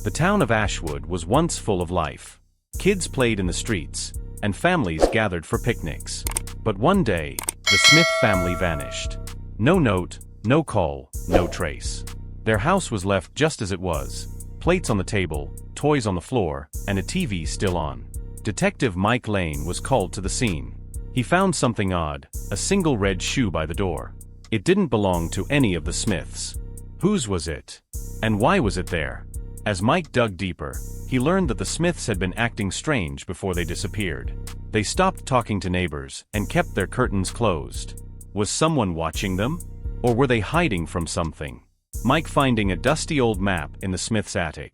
The town of Ashwood was once full of life. Kids played in the streets, and families gathered for picnics. But one day, the Smith family vanished. No note, no call, no trace. Their house was left just as it was. Plates on the table, toys on the floor, and a TV still on. Detective Mike Lane was called to the scene. He found something odd, a single red shoe by the door. It didn't belong to any of the Smiths. Whose was it? And why was it there? As Mike dug deeper, he learned that the Smiths had been acting strange before they disappeared. They stopped talking to neighbors and kept their curtains closed. Was someone watching them? Or were they hiding from something? Mike finding a dusty old map in the Smiths' attic.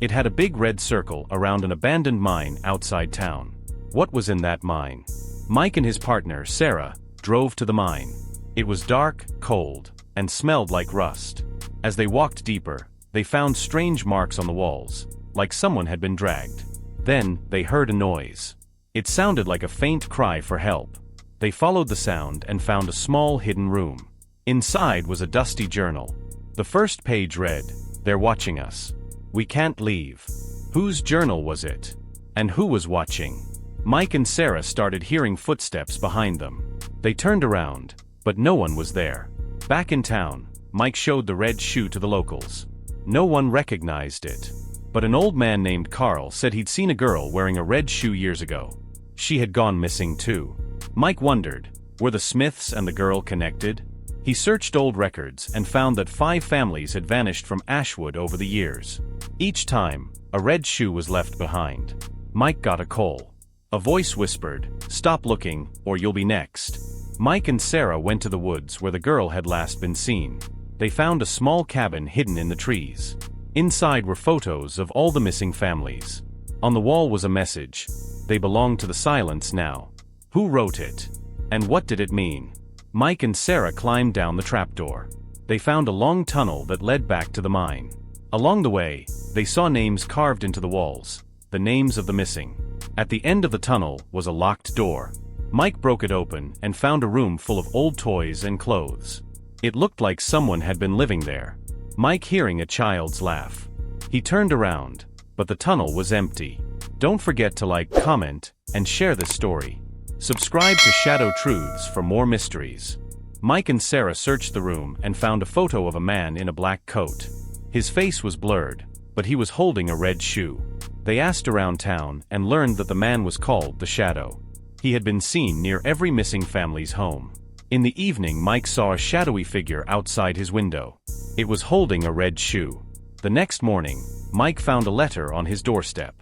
It had a big red circle around an abandoned mine outside town. What was in that mine? Mike and his partner, Sarah, drove to the mine. It was dark, cold, and smelled like rust. As they walked deeper, they found strange marks on the walls, like someone had been dragged. Then, they heard a noise. It sounded like a faint cry for help. They followed the sound and found a small hidden room. Inside was a dusty journal. The first page read, "They're watching us. We can't leave." Whose journal was it? And who was watching? Mike and Sarah started hearing footsteps behind them. They turned around, but no one was there. Back in town, Mike showed the red shoe to the locals. No one recognized it. But an old man named Carl said he'd seen a girl wearing a red shoe years ago. She had gone missing too. Mike wondered, were the Smiths and the girl connected? He searched old records and found that 5 families had vanished from Ashwood over the years. Each time, a red shoe was left behind. Mike got a call. A voice whispered, "Stop looking, or you'll be next." Mike and Sarah went to the woods where the girl had last been seen. They found a small cabin hidden in the trees. Inside were photos of all the missing families. On the wall was a message. They belonged to the silence now. Who wrote it? And what did it mean? Mike and Sarah climbed down the trapdoor. They found a long tunnel that led back to the mine. Along the way, they saw names carved into the walls, the names of the missing. At the end of the tunnel was a locked door. Mike broke it open and found a room full of old toys and clothes. It looked like someone had been living there. Mike hearing a child's laugh. He turned around, but the tunnel was empty. Don't forget to like, comment, and share this story. Subscribe to Shadow Truths for more mysteries. Mike and Sarah searched the room and found a photo of a man in a black coat. His face was blurred, but he was holding a red shoe. They asked around town and learned that the man was called the Shadow. He had been seen near every missing family's home. In the evening, Mike saw a shadowy figure outside his window. It was holding a red shoe. The next morning, Mike found a letter on his doorstep.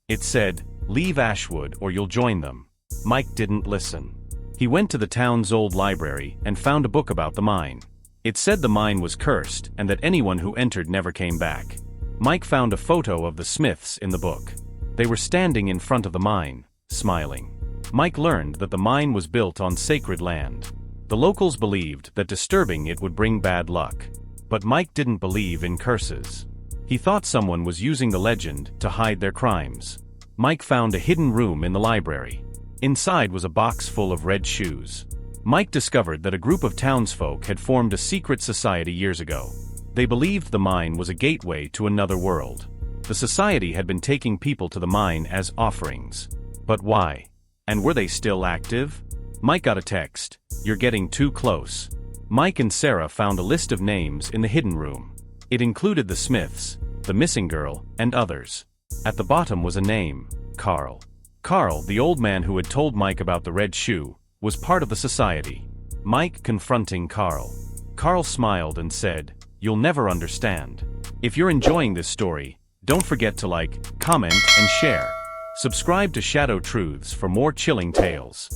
It said, "Leave Ashwood or you'll join them." Mike didn't listen. He went to the town's old library and found a book about the mine. It said the mine was cursed and that anyone who entered never came back. Mike found a photo of the Smiths in the book. They were standing in front of the mine, smiling. Mike learned that the mine was built on sacred land. The locals believed that disturbing it would bring bad luck. But Mike didn't believe in curses. He thought someone was using the legend to hide their crimes. Mike found a hidden room in the library. Inside was a box full of red shoes. Mike discovered that a group of townsfolk had formed a secret society years ago. They believed the mine was a gateway to another world. The society had been taking people to the mine as offerings. But why? And were they still active? Mike got a text, "You're getting too close." Mike and Sarah found a list of names in the hidden room. It included the Smiths, the missing girl, and others. At the bottom was a name, Carl. Carl, the old man who had told Mike about the red shoe, was part of the society. Mike confronting Carl. Carl smiled and said, "You'll never understand." If you're enjoying this story, don't forget to like, comment, and share. Subscribe to Shadow Truths for more chilling tales.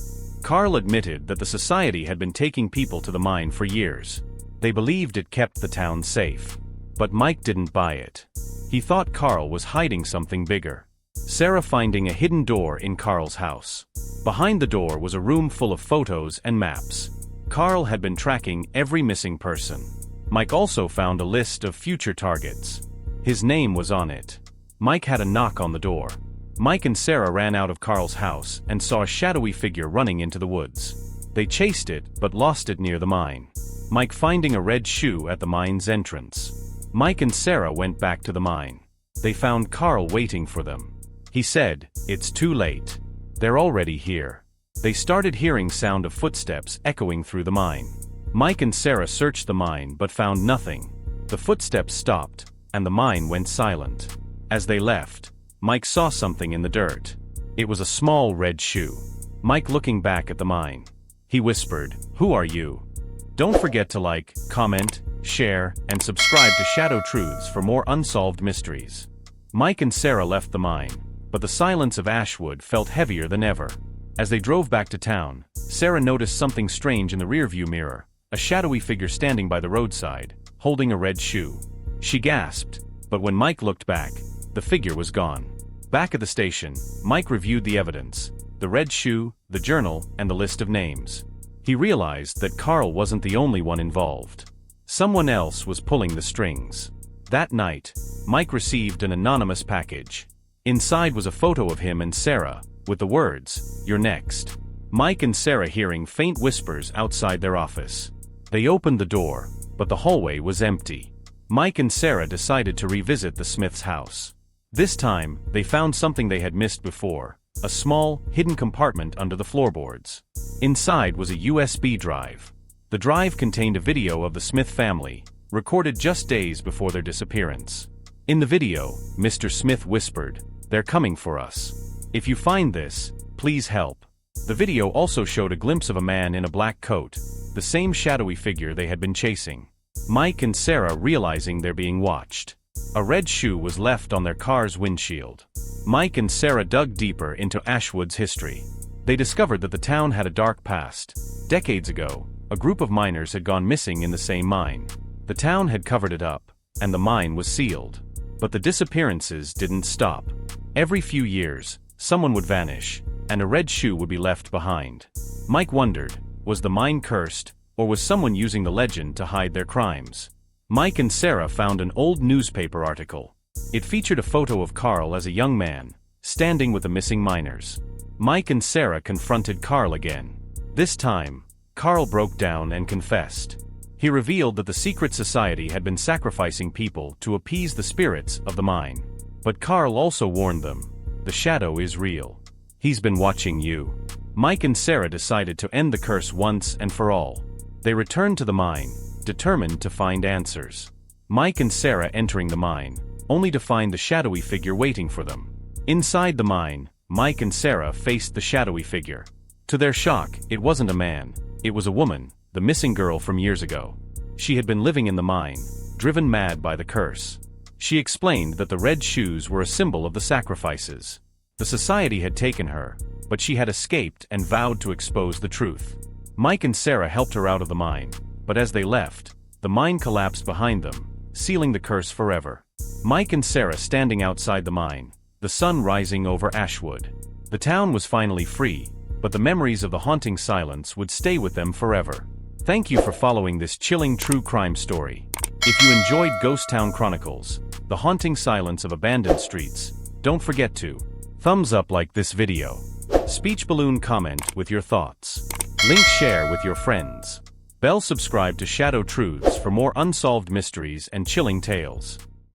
Carl admitted that the society had been taking people to the mine for years. They believed it kept the town safe. But Mike didn't buy it. He thought Carl was hiding something bigger. Sarah finding a hidden door in Carl's house. Behind the door was a room full of photos and maps. Carl had been tracking every missing person. Mike also found a list of future targets. His name was on it. Mike had a knock on the door. Mike and Sarah ran out of Carl's house and saw a shadowy figure running into the woods. They chased it but lost it near the mine. Mike finding a red shoe at the mine's entrance. Mike and Sarah went back to the mine. they found Carl waiting for them. He said, "It's too late. They're already here." They started hearing sound of footsteps echoing through the mine. Mike and Sarah searched the mine but found nothing. The footsteps stopped, and the mine went silent. As they left, Mike saw something in the dirt. It was a small red shoe. Mike looking back at the mine. He whispered, "Who are you?" Don't forget to like, comment, share, and subscribe to Shadow Truths for more unsolved mysteries. Mike and Sarah left the mine, but the silence of Ashwood felt heavier than ever. As they drove back to town, Sarah noticed something strange in the rearview mirror, a shadowy figure standing by the roadside, holding a red shoe. She gasped, but when Mike looked back, the figure was gone. Back at the station, Mike reviewed the evidence, the red shoe, the journal, and the list of names. He realized that Carl wasn't the only one involved. Someone else was pulling the strings. That night, Mike received an anonymous package. Inside was a photo of him and Sarah, with the words, "You're next." Mike and Sarah hearing faint whispers outside their office. They opened the door, but the hallway was empty. Mike and Sarah decided to revisit the Smiths' house. This time, they found something they had missed before, a small, hidden compartment under the floorboards. Inside was a USB drive. The drive contained a video of the Smith family, recorded just days before their disappearance. In the video, Mr. Smith whispered, "They're coming for us. If you find this, please help." The video also showed a glimpse of a man in a black coat, the same shadowy figure they had been chasing. Mike and Sarah realizing they're being watched. A red shoe was left on their car's windshield. Mike and Sarah dug deeper into Ashwood's history. They discovered that the town had a dark past. Decades ago, a group of miners had gone missing in the same mine. The town had covered it up, and the mine was sealed. But the disappearances didn't stop. Every few years, someone would vanish, and a red shoe would be left behind. Mike wondered, was the mine cursed, or was someone using the legend to hide their crimes? Mike and Sarah found an old newspaper article. It featured a photo of Carl as a young man, standing with the missing miners. Mike and Sarah confronted Carl again. This time, Carl broke down and confessed. He revealed that the secret society had been sacrificing people to appease the spirits of the mine. But Carl also warned them, "The shadow is real. He's been watching you." Mike and Sarah decided to end the curse once and for all. They returned to the mine, determined to find answers. Mike and Sarah entering the mine, only to find the shadowy figure waiting for them. Inside the mine, Mike and Sarah faced the shadowy figure. To their shock, it wasn't a man, it was a woman, the missing girl from years ago. She had been living in the mine, driven mad by the curse. She explained that the red shoes were a symbol of the sacrifices. The society had taken her, but she had escaped and vowed to expose the truth. Mike and Sarah helped her out of the mine, but as they left, the mine collapsed behind them, sealing the curse forever. Mike and Sarah standing outside the mine, the sun rising over Ashwood. The town was finally free, but the memories of the haunting silence would stay with them forever. Thank you for following this chilling true crime story. If you enjoyed Ghost Town Chronicles, the haunting silence of abandoned streets, don't forget to thumbs up like this video. Speech balloon comment with your thoughts. Link share with your friends. Bell subscribe to Shadow Truths for more unsolved mysteries and chilling tales.